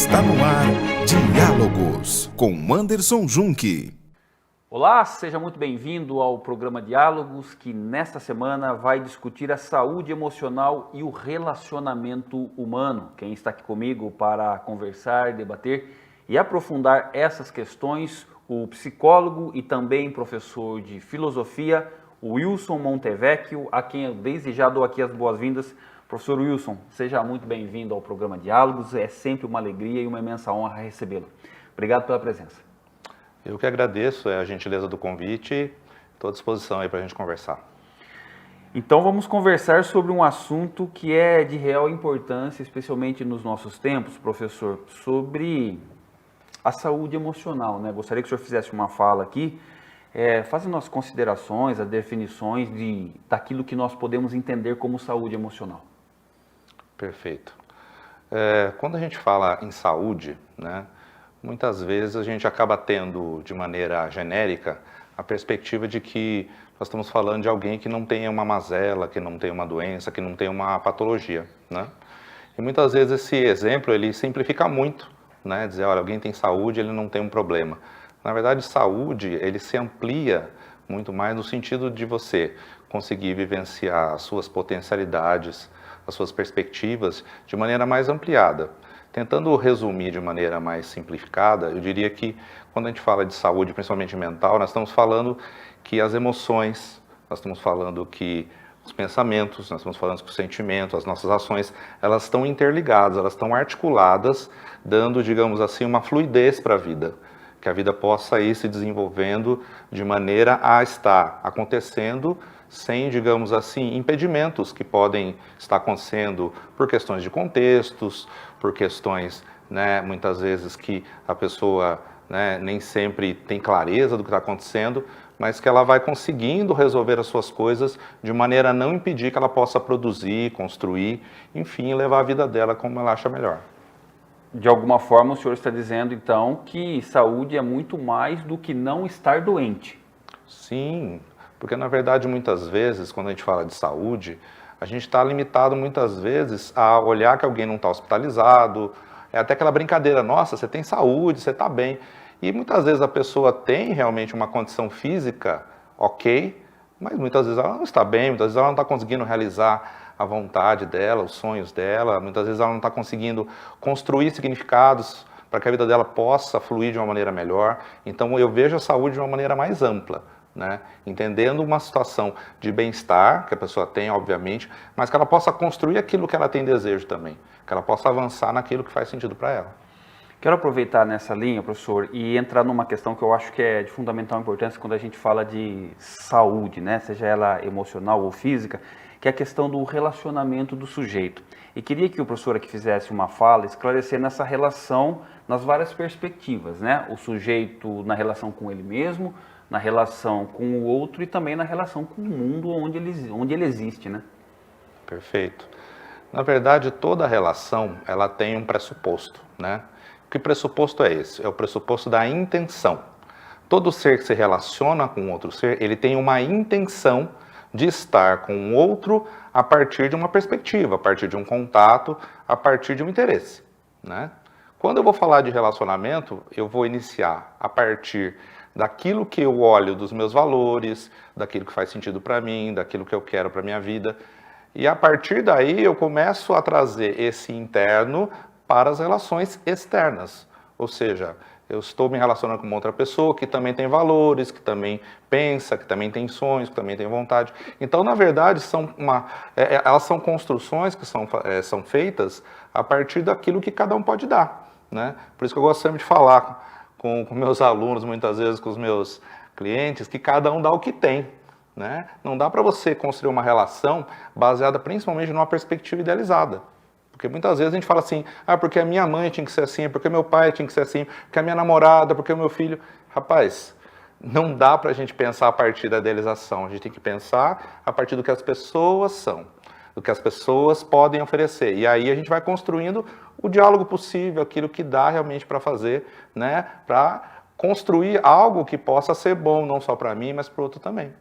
Está no ar Diálogos com Anderson Junque. Olá, seja muito bem-vindo ao programa Diálogos, que nesta semana vai discutir a saúde emocional e o relacionamento humano. Quem está aqui comigo para conversar, debater e aprofundar essas questões, o psicólogo e também professor de filosofia, Wilson Montevecchio, a quem eu desde já dou aqui as boas-vindas. Professor Wilson, seja muito bem-vindo ao programa Diálogos, é sempre uma alegria e uma imensa honra recebê-lo. Obrigado pela presença. Eu que agradeço a gentileza do convite, estou à disposição aí para a gente conversar. Então vamos conversar sobre um assunto que é de real importância, especialmente nos nossos tempos, professor, sobre a saúde emocional, né? Gostaria que o senhor fizesse uma fala aqui, fazendo as considerações, as definições daquilo que nós podemos entender como saúde emocional. Perfeito. Quando a gente fala em saúde, né, muitas vezes a gente acaba tendo, de maneira genérica, a perspectiva de que nós estamos falando de alguém que não tenha uma mazela, que não tenha uma doença, que não tenha uma patologia, né? E muitas vezes esse exemplo, ele simplifica muito, né? Dizer, olha, alguém tem saúde, ele não tem um problema. Na verdade, saúde, ele se amplia muito mais no sentido de você conseguir vivenciar as suas potencialidades, as suas perspectivas de maneira mais ampliada. Tentando resumir de maneira mais simplificada, eu diria que quando a gente fala de saúde, principalmente mental, nós estamos falando que as emoções, nós estamos falando que os pensamentos, nós estamos falando que os sentimentos, as nossas ações, elas estão interligadas, elas estão articuladas, dando, digamos assim, uma fluidez para a vida. Que a vida possa ir se desenvolvendo de maneira a estar acontecendo sem, digamos assim, impedimentos que podem estar acontecendo por questões de contextos, por questões, né, muitas vezes que a pessoa, né, nem sempre tem clareza do que está acontecendo, mas que ela vai conseguindo resolver as suas coisas de maneira a não impedir que ela possa produzir, construir, enfim, levar a vida dela como ela acha melhor. De alguma forma, o senhor está dizendo, então, que saúde é muito mais do que não estar doente. Sim, porque na verdade, muitas vezes, quando a gente fala de saúde, a gente está limitado muitas vezes a olhar que alguém não está hospitalizado, é até aquela brincadeira, nossa, você tem saúde, você está bem. E muitas vezes a pessoa tem realmente uma condição física ok, mas muitas vezes ela não está bem, muitas vezes ela não está conseguindo realizar a vontade dela, os sonhos dela, muitas vezes ela não está conseguindo construir significados para que a vida dela possa fluir de uma maneira melhor. Então eu vejo a saúde de uma maneira mais ampla, né? Entendendo uma situação de bem-estar que a pessoa tem, obviamente, mas que ela possa construir aquilo que ela tem desejo também, que ela possa avançar naquilo que faz sentido para ela. Quero aproveitar nessa linha, professor, e entrar numa questão que eu acho que é de fundamental importância quando a gente fala de saúde, né? Seja ela emocional ou física, que é a questão do relacionamento do sujeito. E queria que o professor aqui fizesse uma fala esclarecendo essa relação nas várias perspectivas, né? O sujeito na relação com ele mesmo, na relação com o outro e também na relação com o mundo onde ele existe, né? Perfeito. Na verdade, toda relação, ela tem um pressuposto, né? Que pressuposto é esse? É o pressuposto da intenção. Todo ser que se relaciona com outro ser, ele tem uma intenção de estar com o outro a partir de uma perspectiva, a partir de um contato, a partir de um interesse, né? Quando eu vou falar de relacionamento, eu vou iniciar a partir daquilo que eu olho dos meus valores, daquilo que faz sentido para mim, daquilo que eu quero para minha vida. E a partir daí eu começo a trazer esse interno para as relações externas. Ou seja, eu estou me relacionando com uma outra pessoa que também tem valores, que também pensa, que também tem sonhos, que também tem vontade. Então, na verdade, elas são construções que são feitas a partir daquilo que cada um pode dar, né? Por isso que eu gosto sempre de falar com meus alunos, muitas vezes com os meus clientes, que cada um dá o que tem, né? Não dá para você construir uma relação baseada principalmente numa perspectiva idealizada. Porque muitas vezes a gente fala assim, porque a minha mãe tinha que ser assim, porque meu pai tinha que ser assim, porque a minha namorada, porque o meu filho... Rapaz, não dá para a gente pensar a partir da idealização, a gente tem que pensar a partir do que as pessoas são, do que as pessoas podem oferecer. E aí a gente vai construindo o diálogo possível, aquilo que dá realmente para fazer, né, para construir algo que possa ser bom, não só para mim, mas para o outro também.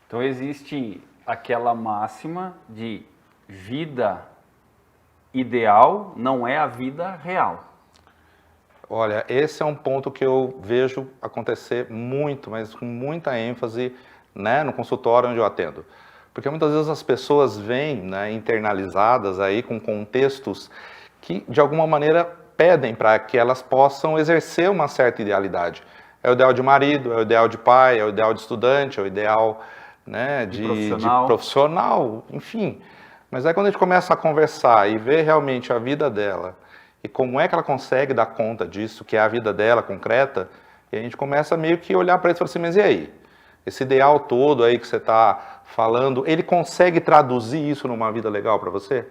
Então existe aquela máxima de vida ideal não é a vida real. Olha, esse é um ponto que eu vejo acontecer muito, mas com muita ênfase, né, no consultório onde eu atendo. Porque muitas vezes as pessoas vêm, né, internalizadas aí com contextos que, de alguma maneira, pedem para que elas possam exercer uma certa idealidade. É o ideal de marido, é o ideal de pai, é o ideal de estudante, é o ideal, né, de profissional, enfim. Mas aí quando a gente começa a conversar e ver realmente a vida dela e como é que ela consegue dar conta disso, que é a vida dela concreta, e a gente começa meio que olhar para isso e falar assim, mas e aí? Esse ideal todo aí que você está falando, ele consegue traduzir isso numa vida legal para você?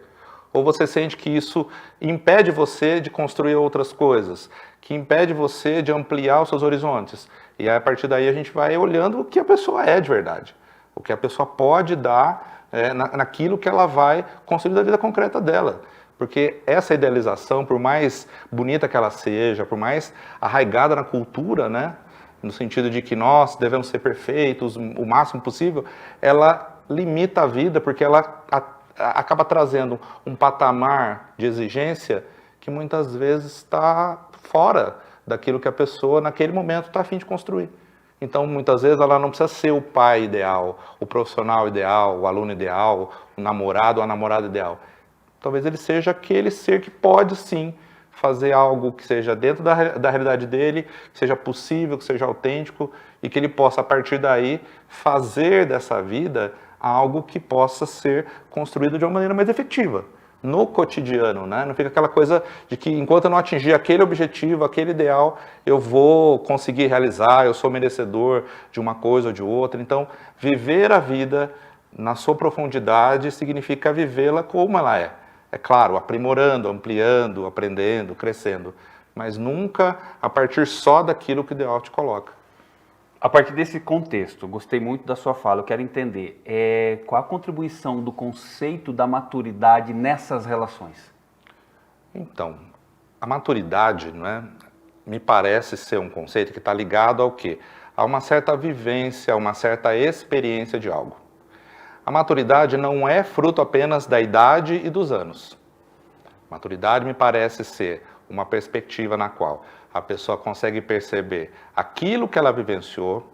Ou você sente que isso impede você de construir outras coisas, que impede você de ampliar os seus horizontes? E aí, a partir daí a gente vai olhando o que a pessoa é de verdade, o que a pessoa pode dar naquilo que ela vai construir da vida concreta dela. Porque essa idealização, por mais bonita que ela seja, por mais arraigada na cultura, né, no sentido de que nós devemos ser perfeitos o máximo possível, ela limita a vida porque ela acaba trazendo um patamar de exigência que muitas vezes está fora daquilo que a pessoa naquele momento está a fim de construir. Então, muitas vezes, ela não precisa ser o pai ideal, o profissional ideal, o aluno ideal, o namorado ou a namorada ideal. Talvez ele seja aquele ser que pode, sim, fazer algo que seja dentro da realidade dele, que seja possível, que seja autêntico e que ele possa, a partir daí, fazer dessa vida algo que possa ser construído de uma maneira mais efetiva, no cotidiano, né? Não fica aquela coisa de que enquanto eu não atingir aquele objetivo, aquele ideal, eu vou conseguir realizar, eu sou merecedor de uma coisa ou de outra. Então, viver a vida na sua profundidade significa vivê-la como ela é. É claro, aprimorando, ampliando, aprendendo, crescendo, mas nunca a partir só daquilo que o ideal te coloca. A partir desse contexto, gostei muito da sua fala, eu quero entender qual a contribuição do conceito da maturidade nessas relações? Então, a maturidade, não é, me parece ser um conceito que está ligado ao quê? A uma certa vivência, a uma certa experiência de algo. A maturidade não é fruto apenas da idade e dos anos. Maturidade me parece ser uma perspectiva na qual a pessoa consegue perceber aquilo que ela vivenciou,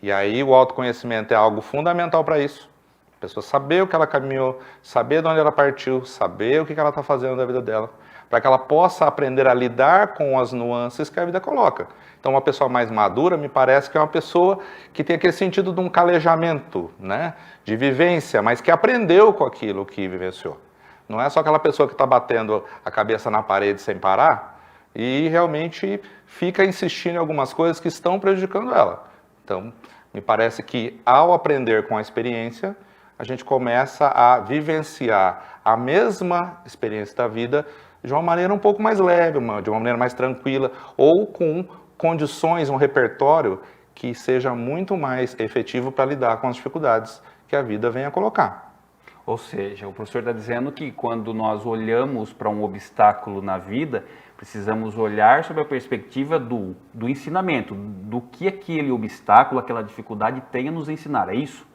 e aí o autoconhecimento é algo fundamental para isso. A pessoa saber o que ela caminhou, saber de onde ela partiu, saber o que ela está fazendo da vida dela, para que ela possa aprender a lidar com as nuances que a vida coloca. Então, uma pessoa mais madura me parece que é uma pessoa que tem aquele sentido de um calejamento, né, de vivência, mas que aprendeu com aquilo que vivenciou. Não é só aquela pessoa que está batendo a cabeça na parede sem parar e realmente fica insistindo em algumas coisas que estão prejudicando ela. Então, me parece que ao aprender com a experiência, a gente começa a vivenciar a mesma experiência da vida de uma maneira um pouco mais leve, de uma maneira mais tranquila, ou com condições, um repertório que seja muito mais efetivo para lidar com as dificuldades que a vida vem a colocar. Ou seja, o professor está dizendo que quando nós olhamos para um obstáculo na vida, precisamos olhar sob a perspectiva do ensinamento, do que aquele obstáculo, aquela dificuldade tem a nos ensinar, é isso?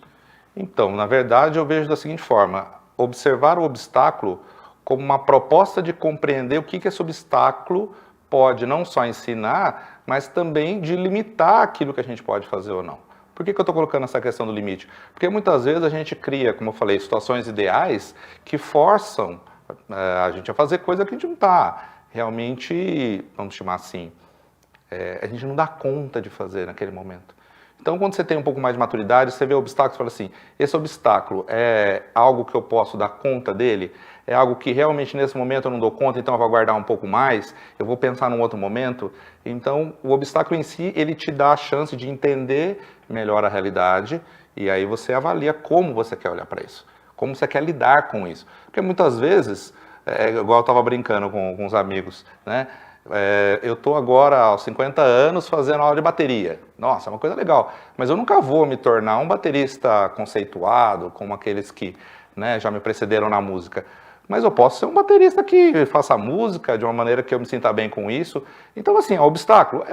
Então, na verdade, eu vejo da seguinte forma, observar o obstáculo como uma proposta de compreender o que esse obstáculo pode não só ensinar, mas também de limitar aquilo que a gente pode fazer ou não. Por que eu estou colocando essa questão do limite? Porque muitas vezes a gente cria, como eu falei, situações ideais que forçam a gente a fazer coisa que a gente não está realmente, vamos chamar assim, a gente não dá conta de fazer naquele momento. Então, quando você tem um pouco mais de maturidade, você vê obstáculos e fala assim, esse obstáculo é algo que eu posso dar conta dele? É algo que realmente nesse momento eu não dou conta, então eu vou aguardar um pouco mais, eu vou pensar num outro momento. Então, o obstáculo em si, ele te dá a chance de entender melhor a realidade e aí você avalia como você quer olhar para isso, como você quer lidar com isso. Porque muitas vezes, igual eu estava brincando com uns amigos, né? Eu estou agora aos 50 anos fazendo aula de bateria. Nossa, é uma coisa legal. Mas eu nunca vou me tornar um baterista conceituado, como aqueles que, né, já me precederam na música. Mas eu posso ser um baterista que faça música de uma maneira que eu me sinta bem com isso. Então, assim, é um obstáculo?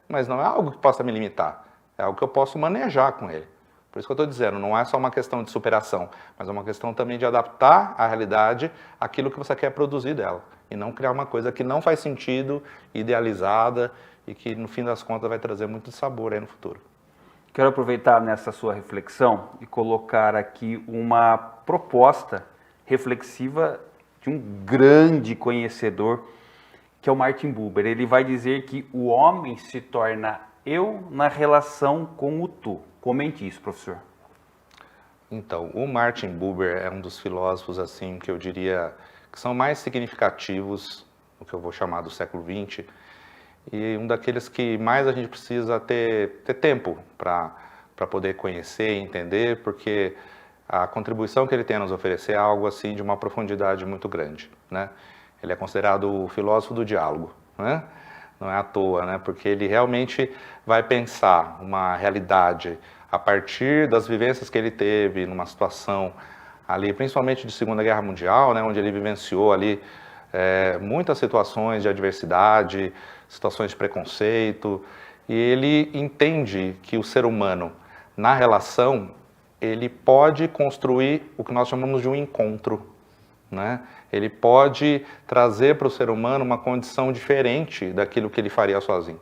Mas não é algo que possa me limitar. É algo que eu posso manejar com ele. Por isso que eu estou dizendo, não é só uma questão de superação, mas é uma questão também de adaptar a realidade àquilo que você quer produzir dela. e não criar uma coisa que não faz sentido, idealizada e que no fim das contas vai trazer muito sabor aí no futuro. Quero aproveitar nessa sua reflexão e colocar aqui uma proposta reflexiva de um grande conhecedor, que é o Martin Buber. Ele vai dizer que o homem se torna eu na relação com o tu. Comente isso, professor. Então, o Martin Buber é um dos filósofos assim que eu diria que são mais significativos, o que eu vou chamar do século XX, e um daqueles que mais a gente precisa ter tempo para poder conhecer e entender, porque a contribuição que ele tem a nos oferecer é algo assim de uma profundidade muito grande, né? Ele é considerado o filósofo do diálogo, né? Não é à toa, né? Porque ele realmente vai pensar uma realidade a partir das vivências que ele teve numa situação ali, principalmente de Segunda Guerra Mundial, né? Onde ele vivenciou ali muitas situações de adversidade, situações de preconceito, e ele entende que o ser humano, na relação, ele pode construir o que nós chamamos de um encontro, né? Ele pode trazer para o ser humano uma condição diferente daquilo que ele faria sozinho.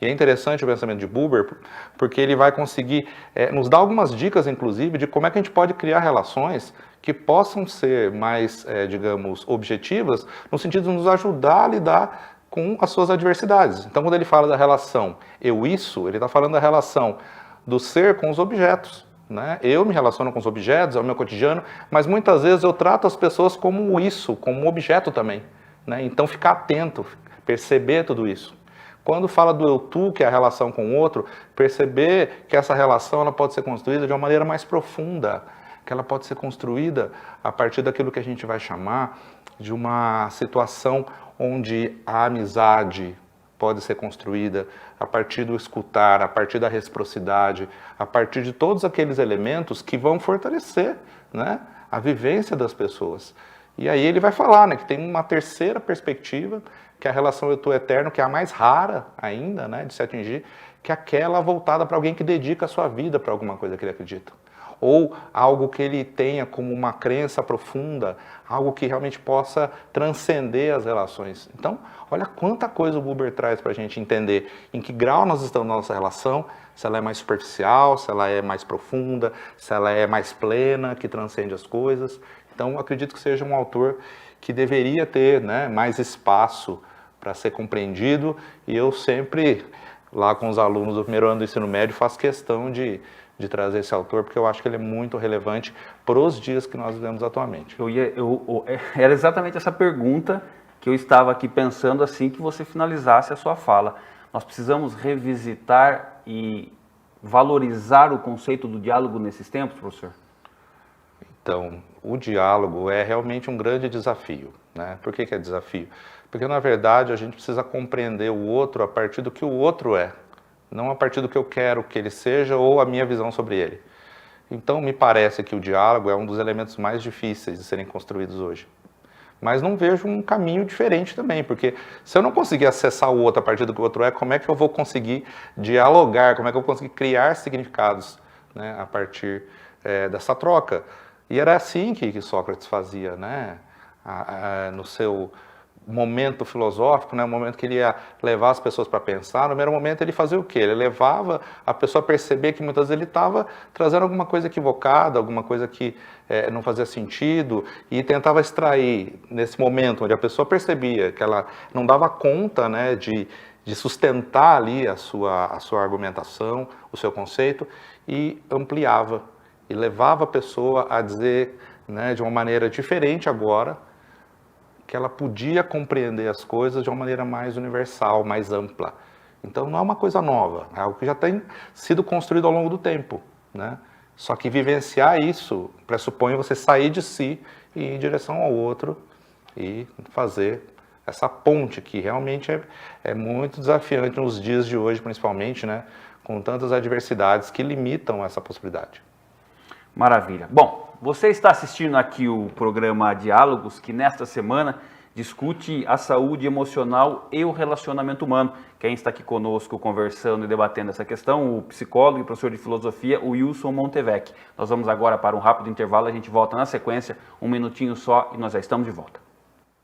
E é interessante o pensamento de Buber, porque ele vai conseguir nos dar algumas dicas, inclusive, de como é que a gente pode criar relações que possam ser mais, digamos, objetivas, no sentido de nos ajudar a lidar com as suas adversidades. Então, quando ele fala da relação eu-isso, ele está falando da relação do ser com os objetos, né? Eu me relaciono com os objetos, é o meu cotidiano, mas muitas vezes eu trato as pessoas como isso, como um objeto também, né? Então, ficar atento, perceber tudo isso. Quando fala do eu-tu, que é a relação com o outro, perceber que essa relação ela pode ser construída de uma maneira mais profunda, que ela pode ser construída a partir daquilo que a gente vai chamar de uma situação onde a amizade pode ser construída a partir do escutar, a partir da reciprocidade, a partir de todos aqueles elementos que vão fortalecer, né, a vivência das pessoas. E aí ele vai falar, né, que tem uma terceira perspectiva, que é a relação eu-tu eterno, que é a mais rara ainda, né, de se atingir, que é aquela voltada para alguém que dedica a sua vida para alguma coisa que ele acredita. Ou algo que ele tenha como uma crença profunda, algo que realmente possa transcender as relações. Então, olha quanta coisa o Buber traz para a gente entender em que grau nós estamos na nossa relação, se ela é mais superficial, se ela é mais profunda, se ela é mais plena, que transcende as coisas. Então, acredito que seja um autor que deveria ter, né, mais espaço para ser compreendido, e eu sempre, lá com os alunos do primeiro ano do ensino médio, faço questão de trazer esse autor, porque eu acho que ele é muito relevante para os dias que nós vivemos atualmente. Era exatamente essa pergunta que eu estava aqui pensando assim que você finalizasse a sua fala. Nós precisamos revisitar e valorizar o conceito do diálogo nesses tempos, professor? Então, o diálogo é realmente um grande desafio, né? Por que é desafio? Porque, na verdade, a gente precisa compreender o outro a partir do que o outro é, não a partir do que eu quero que ele seja ou a minha visão sobre ele. Então, me parece que o diálogo é um dos elementos mais difíceis de serem construídos hoje. Mas não vejo um caminho diferente também, porque se eu não conseguir acessar o outro a partir do que o outro é, como é que eu vou conseguir dialogar, como é que eu vou conseguir criar significados, né, a partir dessa troca? E era assim que Sócrates fazia, né, no seu momento filosófico, né, o momento que ele ia levar as pessoas para pensar. No primeiro momento ele fazia o quê? Ele levava a pessoa a perceber que muitas vezes ele estava trazendo alguma coisa equivocada, alguma coisa que não fazia sentido, e tentava extrair, nesse momento onde a pessoa percebia que ela não dava conta, né, de sustentar ali a sua argumentação, o seu conceito, e ampliava, e levava a pessoa a dizer, né, de uma maneira diferente agora, que ela podia compreender as coisas de uma maneira mais universal, mais ampla. Então não é uma coisa nova, é algo que já tem sido construído ao longo do tempo, né? Só que vivenciar isso pressupõe você sair de si e ir em direção ao outro e fazer essa ponte que realmente é muito desafiante nos dias de hoje, principalmente, né? Com tantas adversidades que limitam essa possibilidade. Maravilha. Bom, você está assistindo aqui o programa Diálogos, que nesta semana discute a saúde emocional e o relacionamento humano. Quem está aqui conosco conversando e debatendo essa questão, o psicólogo e professor de filosofia, o Wilson Montevecchi. Nós vamos agora para um rápido intervalo, a gente volta na sequência, um minutinho só e nós já estamos de volta.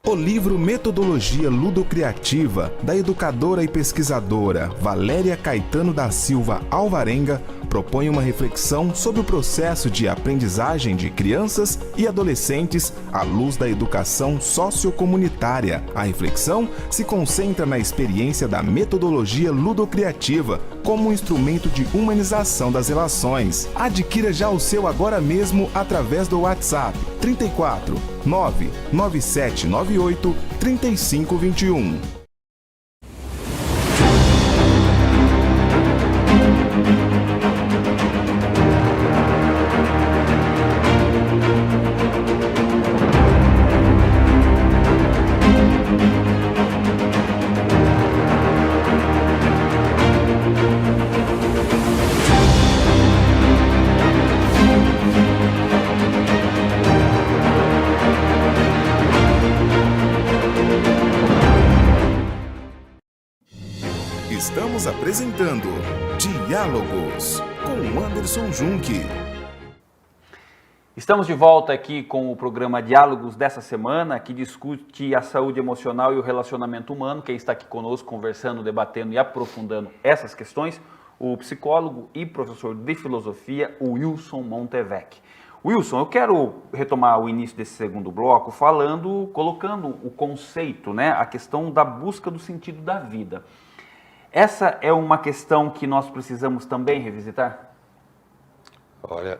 O livro Metodologia Ludocriativa, da educadora e pesquisadora Valéria Caetano da Silva Alvarenga, propõe uma reflexão sobre o processo de aprendizagem de crianças e adolescentes à luz da educação sociocomunitária. A reflexão se concentra na experiência da metodologia ludocriativa como um instrumento de humanização das relações. Adquira já o seu agora mesmo através do WhatsApp 34 99798 3521. Estamos apresentando Diálogos com Anderson Junque. Estamos de volta aqui com o programa Diálogos dessa semana, que discute a saúde emocional e o relacionamento humano. Quem está aqui conosco conversando, debatendo e aprofundando essas questões, o psicólogo e professor de filosofia, o Wilson Montevec. Wilson, eu quero retomar o início desse segundo bloco colocando o conceito, né, a questão da busca do sentido da vida. Essa é uma questão que nós precisamos também revisitar? Olha,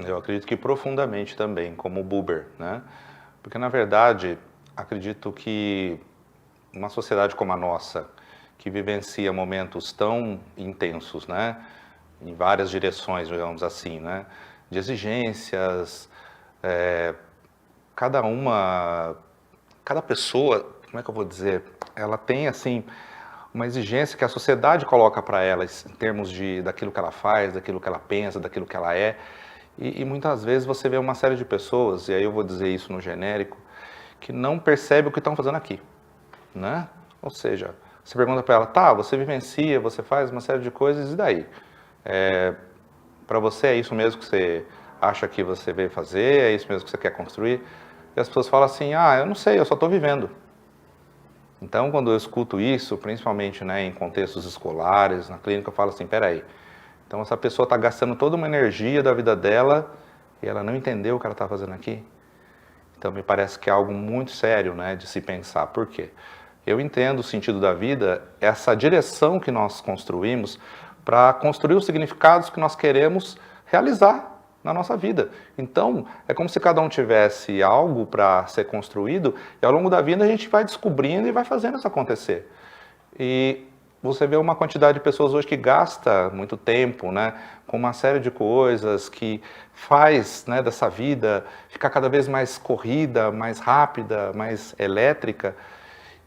eu acredito que profundamente também, como o Buber, né? Porque, na verdade, acredito que uma sociedade como a nossa, que vivencia momentos tão intensos, né? Em várias direções, digamos assim, né? De exigências, cada pessoa, como é que eu vou dizer? Ela tem, assim, uma exigência que a sociedade coloca para ela em termos daquilo que ela faz, daquilo que ela pensa, daquilo que ela é. E muitas vezes você vê uma série de pessoas, e aí eu vou dizer isso no genérico, que não percebe o que estão fazendo aqui, né? Ou seja, você pergunta para ela, tá, você vivencia, você faz uma série de coisas, e daí? Para você é isso mesmo que você acha que você veio fazer, é isso mesmo que você quer construir? E as pessoas falam assim, eu não sei, eu só estou vivendo. Então, quando eu escuto isso, principalmente, né, em contextos escolares, na clínica, eu falo assim, peraí, então essa pessoa está gastando toda uma energia da vida dela e ela não entendeu o que ela está fazendo aqui? Então, me parece que é algo muito sério, né, de se pensar. Por quê? Eu entendo o sentido da vida, essa direção que nós construímos para construir os significados que nós queremos realizar na nossa vida. Então, é como se cada um tivesse algo para ser construído e ao longo da vida a gente vai descobrindo e vai fazendo isso acontecer. E você vê uma quantidade de pessoas hoje que gasta muito tempo, né, com uma série de coisas que faz, né, dessa vida ficar cada vez mais corrida, mais rápida, mais elétrica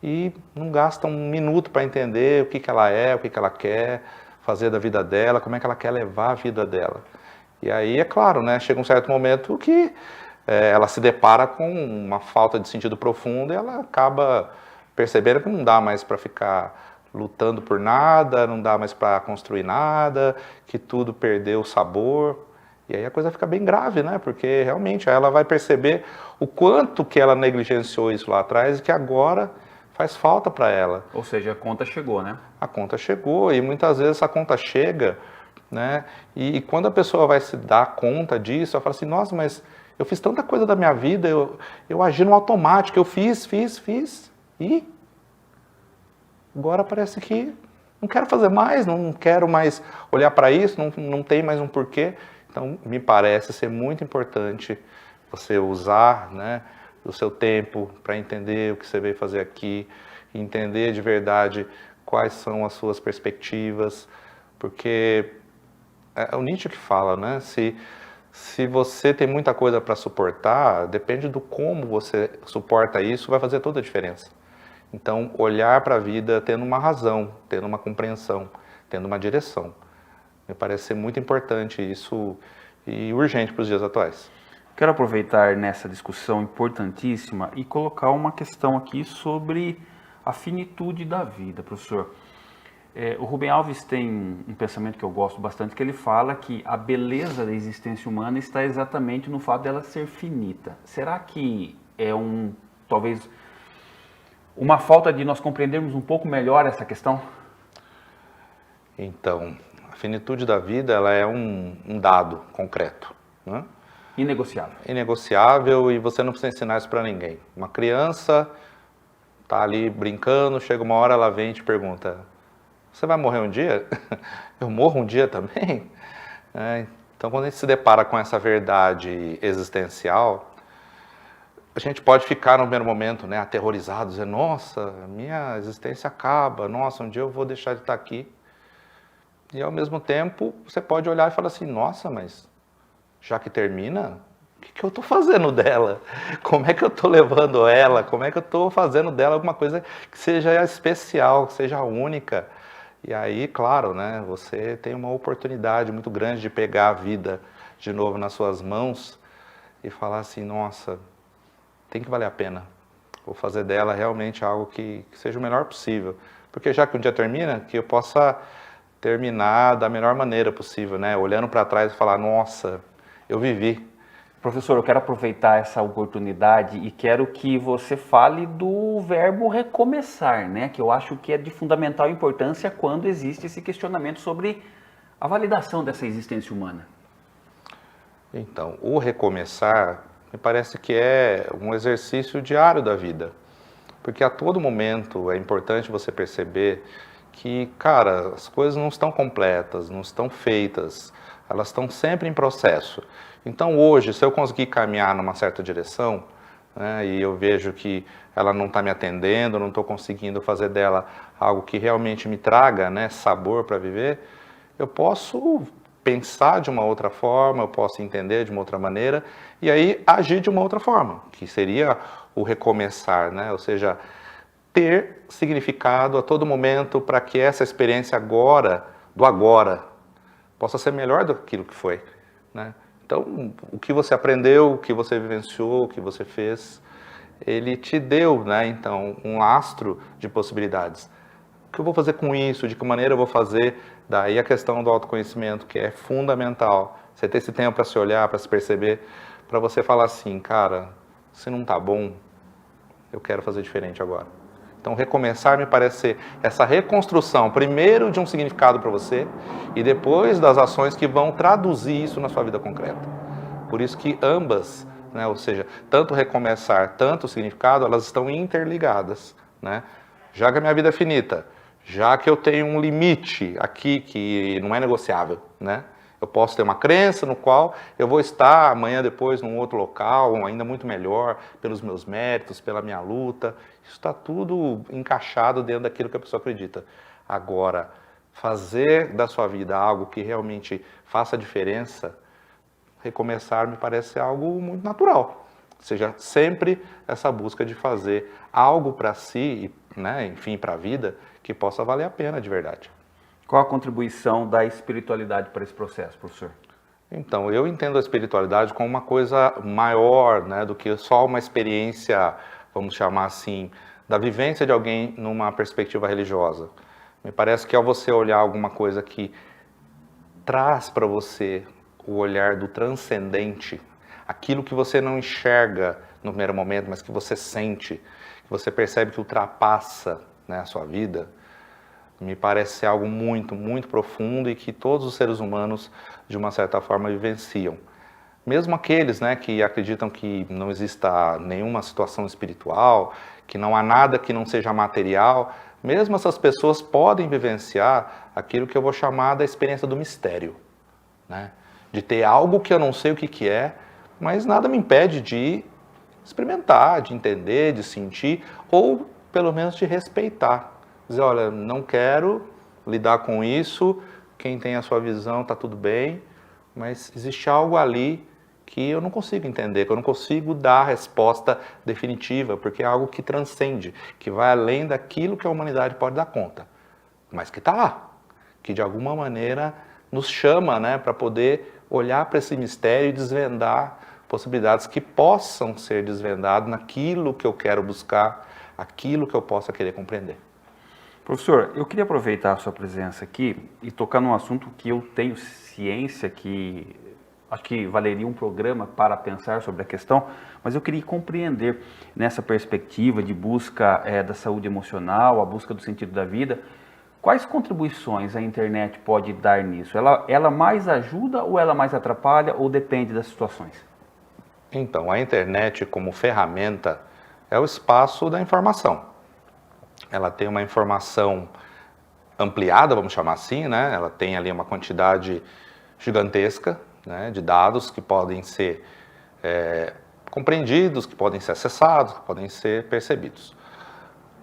e não gasta um minuto para entender o que ela é, o que ela quer fazer da vida dela, como é que ela quer levar a vida dela. E aí, é claro, né, chega um certo momento que ela se depara com uma falta de sentido profundo e ela acaba percebendo que não dá mais para ficar lutando por nada, não dá mais para construir nada, que tudo perdeu o sabor. E aí a coisa fica bem grave, né? Porque realmente ela vai perceber o quanto que ela negligenciou isso lá atrás e que agora faz falta para ela. Ou seja, a conta chegou, né? A conta chegou e muitas vezes essa conta chega, né? E quando a pessoa vai se dar conta disso, ela fala assim, nossa, mas eu fiz tanta coisa da minha vida, eu agi no automático, eu fiz, e agora parece que não quero fazer mais, não quero mais olhar para isso, não tem mais um porquê. Então, me parece ser muito importante você usar, né, o seu tempo para entender o que você veio fazer aqui, entender de verdade quais são as suas perspectivas, porque é o Nietzsche que fala, né? Se você tem muita coisa para suportar, depende do como você suporta isso, vai fazer toda a diferença. Então, olhar para a vida tendo uma razão, tendo uma compreensão, tendo uma direção. Me parece ser muito importante isso e urgente para os dias atuais. Quero aproveitar nessa discussão importantíssima e colocar uma questão aqui sobre a finitude da vida, professor. O Rubem Alves tem um pensamento que eu gosto bastante, que ele fala que a beleza da existência humana está exatamente no fato dela ser finita. Será que é talvez uma falta de nós compreendermos um pouco melhor essa questão? Então, a finitude da vida ela é um dado concreto, né? Inegociável. Inegociável, e você não precisa ensinar isso para ninguém. Uma criança tá ali brincando, chega uma hora, ela vem e te pergunta: você vai morrer um dia? Eu morro um dia também? Então, quando a gente se depara com essa verdade existencial, a gente pode ficar no primeiro momento, né, aterrorizado, dizer: nossa, minha existência acaba, nossa, um dia eu vou deixar de estar aqui. E ao mesmo tempo, você pode olhar e falar assim: nossa, mas já que termina, o que eu estou fazendo dela? Como é que eu estou levando ela? Como é que eu estou fazendo dela alguma coisa que seja especial, que seja única? E aí, claro, né, você tem uma oportunidade muito grande de pegar a vida de novo nas suas mãos e falar assim: nossa, tem que valer a pena. Vou fazer dela realmente algo que seja o melhor possível. Porque já que um dia termina, que eu possa terminar da melhor maneira possível, né? Olhando para trás e falar: nossa, eu vivi. Professor, eu quero aproveitar essa oportunidade e quero que você fale do verbo recomeçar, né? Que eu acho que é de fundamental importância quando existe esse questionamento sobre a validação dessa existência humana. Então, o recomeçar me parece que é um exercício diário da vida. Porque a todo momento é importante você perceber que, cara, as coisas não estão completas, não estão feitas, elas estão sempre em processo. Então hoje, se eu conseguir caminhar numa certa direção, né, e eu vejo que ela não está me atendendo, não estou conseguindo fazer dela algo que realmente me traga, né, sabor para viver, eu posso pensar de uma outra forma, eu posso entender de uma outra maneira, e aí agir de uma outra forma, que seria o recomeçar, né? Ou seja, ter significado a todo momento para que essa experiência agora, do agora, possa ser melhor do que aquilo que foi, né? Então, o que você aprendeu, o que você vivenciou, o que você fez, ele te deu, né, então, um lastro de possibilidades. O que eu vou fazer com isso? De que maneira eu vou fazer? Daí a questão do autoconhecimento, que é fundamental. Você ter esse tempo para se olhar, para se perceber, para você falar assim: cara, se não tá bom, eu quero fazer diferente agora. Então, recomeçar me parece ser essa reconstrução, primeiro de um significado para você e depois das ações que vão traduzir isso na sua vida concreta. Por isso que ambas, né, ou seja, tanto recomeçar, tanto o significado, elas estão interligadas, né? Já que a minha vida é finita, já que eu tenho um limite aqui que não é negociável, né? Eu posso ter uma crença no qual eu vou estar amanhã depois num outro local, ainda muito melhor, pelos meus méritos, pela minha luta. Isso está tudo encaixado dentro daquilo que a pessoa acredita. Agora, fazer da sua vida algo que realmente faça diferença, recomeçar me parece algo muito natural. Ou seja, sempre essa busca de fazer algo para si, né, enfim, para a vida, que possa valer a pena de verdade. Qual a contribuição da espiritualidade para esse processo, professor? Então, eu entendo a espiritualidade como uma coisa maior, né, do que só uma experiência, vamos chamar assim, da vivência de alguém numa perspectiva religiosa. Me parece que ao você olhar alguma coisa que traz para você o olhar do transcendente, aquilo que você não enxerga no primeiro momento, mas que você sente, que você percebe que ultrapassa, né, a sua vida, me parece ser algo muito, muito profundo e que todos os seres humanos, de uma certa forma, vivenciam. Mesmo aqueles, né, que acreditam que não exista nenhuma situação espiritual, que não há nada que não seja material, mesmo essas pessoas podem vivenciar aquilo que eu vou chamar da experiência do mistério, né? De ter algo que eu não sei o que é, mas nada me impede de experimentar, de entender, de sentir, ou pelo menos de respeitar. Dizer: olha, não quero lidar com isso, quem tem a sua visão está tudo bem, mas existe algo ali que eu não consigo entender, que eu não consigo dar a resposta definitiva, porque é algo que transcende, que vai além daquilo que a humanidade pode dar conta, mas que está lá, que de alguma maneira nos chama, né, para poder olhar para esse mistério e desvendar possibilidades que possam ser desvendadas naquilo que eu quero buscar, aquilo que eu possa querer compreender. Professor, eu queria aproveitar a sua presença aqui e tocar num assunto que eu tenho ciência que acho que valeria um programa para pensar sobre a questão, mas eu queria compreender nessa perspectiva de busca da saúde emocional, a busca do sentido da vida, quais contribuições a internet pode dar nisso? Ela mais ajuda ou ela mais atrapalha ou depende das situações? Então, a internet como ferramenta é o espaço da informação. Ela tem uma informação ampliada, vamos chamar assim, né? Ela tem ali uma quantidade gigantesca, né, de dados que podem ser compreendidos, que podem ser acessados, que podem ser percebidos.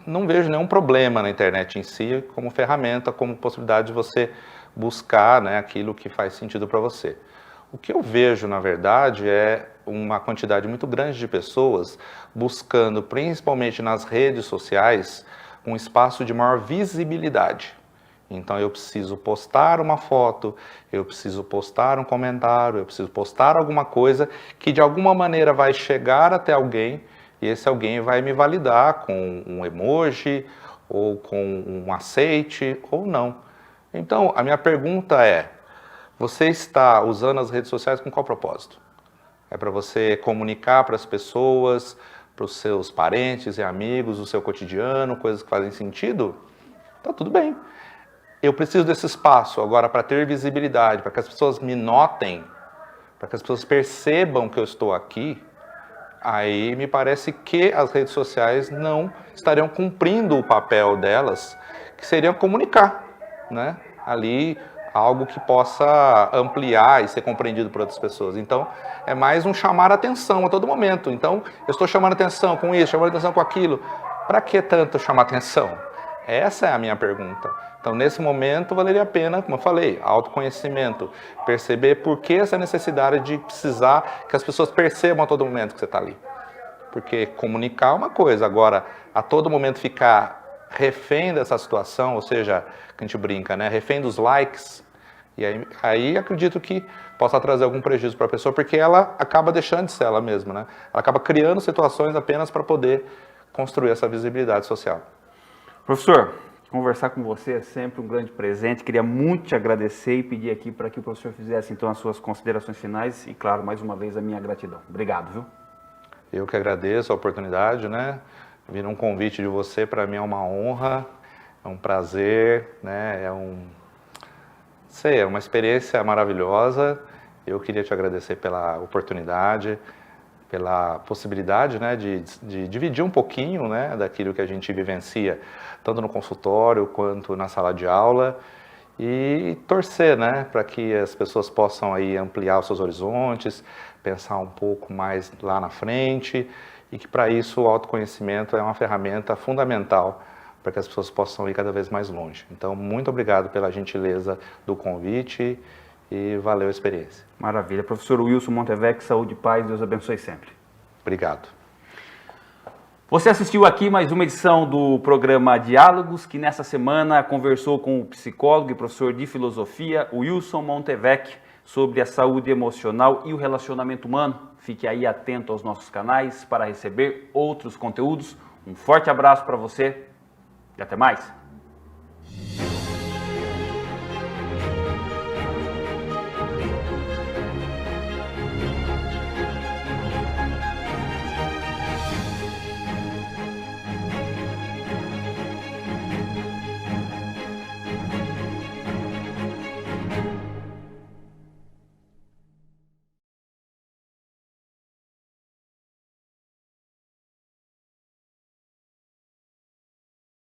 Não vejo nenhum problema na internet em si como ferramenta, como possibilidade de você buscar, né, aquilo que faz sentido para você. O que eu vejo, na verdade, é uma quantidade muito grande de pessoas buscando, principalmente nas redes sociais, um espaço de maior visibilidade. Então eu preciso postar uma foto, eu preciso postar um comentário, eu preciso postar alguma coisa que de alguma maneira vai chegar até alguém e esse alguém vai me validar com um emoji ou com um aceite ou não. Então a minha pergunta é, você está usando as redes sociais com qual propósito? É para você comunicar para as pessoas, para os seus parentes e amigos, o seu cotidiano, coisas que fazem sentido? Tá tudo bem. Eu preciso desse espaço agora para ter visibilidade, para que as pessoas me notem, para que as pessoas percebam que eu estou aqui. Aí me parece que as redes sociais não estariam cumprindo o papel delas, que seria comunicar, né? Ali algo que possa ampliar e ser compreendido por outras pessoas. Então, é mais um chamar a atenção a todo momento. Então, eu estou chamando atenção com isso, chamando atenção com aquilo. Para que tanto chamar atenção? Essa é a minha pergunta. Então, nesse momento, valeria a pena, como eu falei, autoconhecimento, perceber por que essa necessidade de precisar que as pessoas percebam a todo momento que você está ali. Porque comunicar é uma coisa, agora, a todo momento ficar refém dessa situação, ou seja, que a gente brinca, né? Refém dos likes, e aí acredito que possa trazer algum prejuízo para a pessoa, porque ela acaba deixando de ser ela mesma, né? Ela acaba criando situações apenas para poder construir essa visibilidade social. Professor, conversar com você é sempre um grande presente. Queria muito te agradecer e pedir aqui para que o professor fizesse então as suas considerações finais e, claro, mais uma vez a minha gratidão. Obrigado, viu? Eu que agradeço a oportunidade, né? Vir um convite de você para mim é uma honra, é um prazer, né? É uma experiência maravilhosa. Eu queria te agradecer pela oportunidade, pela possibilidade, né, de dividir um pouquinho, né, daquilo que a gente vivencia, tanto no consultório quanto na sala de aula, e torcer, né, para que as pessoas possam aí ampliar os seus horizontes, pensar um pouco mais lá na frente, e que para isso o autoconhecimento é uma ferramenta fundamental para que as pessoas possam ir cada vez mais longe. Então, muito obrigado pela gentileza do convite e valeu a experiência. Maravilha. Professor Wilson Montevec, saúde e paz, Deus abençoe sempre. Obrigado. Você assistiu aqui mais uma edição do programa Diálogos, que nessa semana conversou com o psicólogo e professor de filosofia, Wilson Montevec, sobre a saúde emocional e o relacionamento humano. Fique aí atento aos nossos canais para receber outros conteúdos. Um forte abraço para você e até mais.